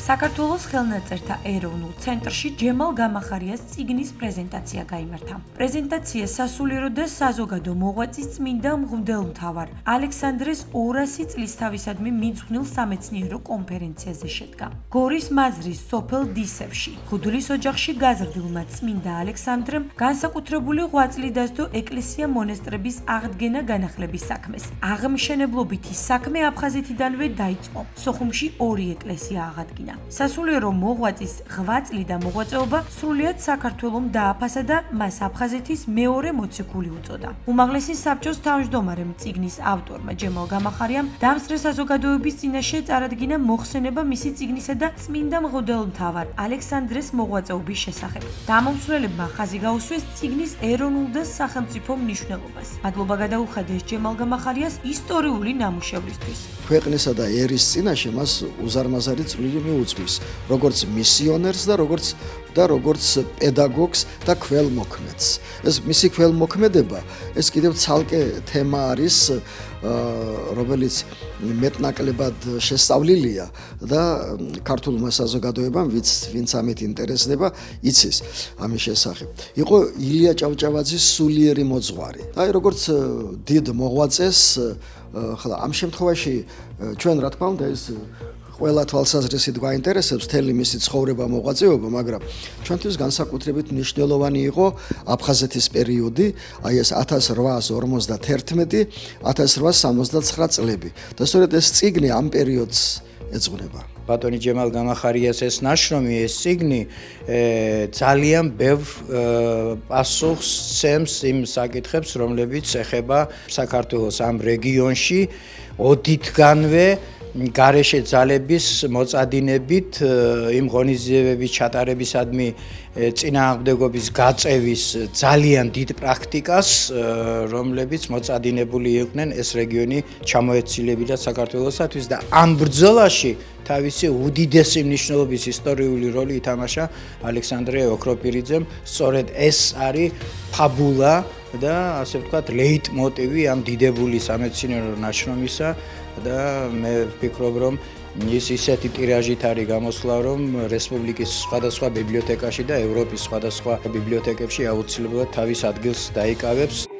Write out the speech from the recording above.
საქართველოს ხელნაწერთა ეროვნულ ცენტრში ჯემალ გამახარიას წიგნის პრეზენტაცია გაიმართა. პრეზენტაცია სასულიერო და საზოგადო მოღვაწის წმინდა მღვდელმთავარ ალექსანდრეს 200 წლისთავისადმი მიძღვნილ სამეცნიერო კონფერენციაზე შედგა. გორის მაზრის სოფელ დისევში, ხუდლის ოჯახში გაზრდილმა წმინდა ალექსანდრემ განსაკუთრებული ღვაწლი დასდო ეკლესია მონასტრების აღდგენა განახლების საქმეს. აღმშენებლობითი საქმე აფხაზეთიდანვე დაიწყო. სოხუმში 2 ეკლესია აღადგინა. სასულიერო მოღვაწის ღვაწლი და მოღვაწეობა სრულიად საქართველომ დააფასა და მას აფხაზეთის მეორე მოციქული უწოდა. უმაღლესი საბჭოს თავმჯდომარემ წიგნის ავტორმა ჯემალ გამახარიამ დამსწრე საზოგადოების წინაშე წარადგინა მოხსენება მისი წიგნისა და წმინდა მღვდელმთავარ ალექსანდრეს მოღვაწეობის შესახებ. დამომსვლელებმა ხაზი გაუსვეს წიგნის ეროვნულ და სახელმწიფო მნიშვნელობას. მადლობა გადაუხადეს ჯემალ გამახარიას ისტორიული ნამუშევრისთვის. ქვეყნისა და ერის წინაშე მას უზარმაზარი წვლილი მიუძღვის, როგორც მისიონერს და როგორც პედაგოგს და ქველმოქმედს. ეს მისი ქველმოქმედება, ეს კიდევ ცალკე თემა არის, რომელიც მეტნაკლებად შესწავლილია და ქართულმა საზოგადოებამ, ვინც ამით ინტერესდება, იცის ამის შესახებ. იყო ილია ჭავჭავაძის სულიერი მოძღვარი. აი, როგორც დიდ მოღვაწეს, ხლა ამ შემთხვევაში ჩვენ რა თქმა უნდა ეს ყველა თვალსაზრისით გვაინტერესებს მთელი მისი ცხოვრება, მოღვაწეობა, მაგრამ ჩვენთვის განსაკუთრებით მნიშვნელოვანი იყო აფხაზეთის პერიოდი, აი ეს 1851-1869 წლები. და სწორედ ეს წიგნი ამ პერიოდს ეძღვნება. ბატონი ჯემალ გამახარიას ეს ნაშრომი, ეს წიგნი ძალიან ბევრ პასუხს სცემს იმ საკითხებს, რომლებიც ეხება საქართველოს ამ რეგიონში ოდითგანვე გარეშე ძალების მოწადინებით იმ ღონისძიებების ჩატარებისადმი წინააღმდეგობის გაწევის ძალიან დიდ პრაქტიკას, რომლებიც მოწადინებული იყვნენ ეს რეგიონი ჩამოეცილებინა საქართველოსათვის და ამ ბრძოლაში თავისი უდიდესი მნიშვნელობის ისტორიული როლი ითამაშა ალექსანდრე ოქროპირიძემ. სწორედ ეს არის ფაბულა და ასე ვთქვათ ლეიტმოტივი ამ დიდებული სამეცნიერო ნაშრომისა და მე ვფიქრობ, რომ ის ისეთი ტირაჟით არის გამოსვლა, რომ რესპუბლიკის სხვადასხვა ბიბლიოთეკაში და ევროპის სხვადასხვა ბიბლიოთეკებში აუცილებლად თავის ადგილს დაიკავებს.